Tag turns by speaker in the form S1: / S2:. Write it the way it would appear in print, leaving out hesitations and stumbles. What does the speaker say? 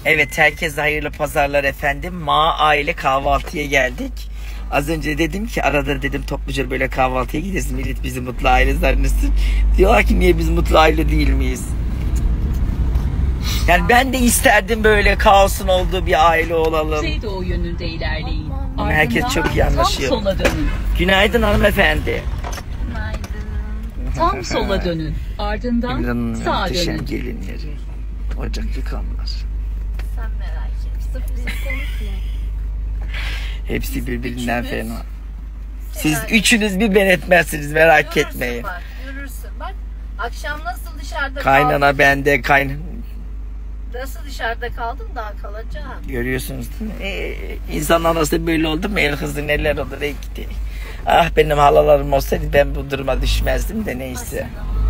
S1: Evet, herkese hayırlı pazarlar efendim. Ma aile kahvaltıya geldik. Az önce dedim ki arada dedim topluca böyle kahvaltıya gideriz. Millet bizi mutlu aile zannetsin. Diyorlar ki niye biz mutlu aile değil miyiz? Yani ben de isterdim böyle kaosun olduğu bir aile olalım.
S2: Kuzeydoğu yönünde ilerleyin.
S1: Ama herkes çok iyi anlaşıyor.
S2: Tam sola dönün.
S1: Günaydın hanımefendi.
S2: Tam sola dönün. Ardından
S1: İmran'ın
S2: sağa
S1: muhteşem
S2: dönün.
S1: gelinleri. Ocak yıkanlar.
S3: Sen merak et. Sırf biz konuşma.
S1: Hepsi birbirinden
S3: üçümüz-
S1: fena. Siz üçünüz bir ben etmezsiniz, merak
S3: Görürsün
S1: etmeyin.
S3: Bak, görürsün. Bak akşam nasıl dışarıda
S1: Kaynana
S3: kaldın?
S1: bende,
S3: Nasıl dışarıda kaldın daha kalacağım.
S1: görüyorsunuz değil mi? İnsan anası böyle oldu mu el kızı neler olur gitti. Ah benim halalarım olsaydı ben bu duruma düşmezdim de neyse.
S3: Ay,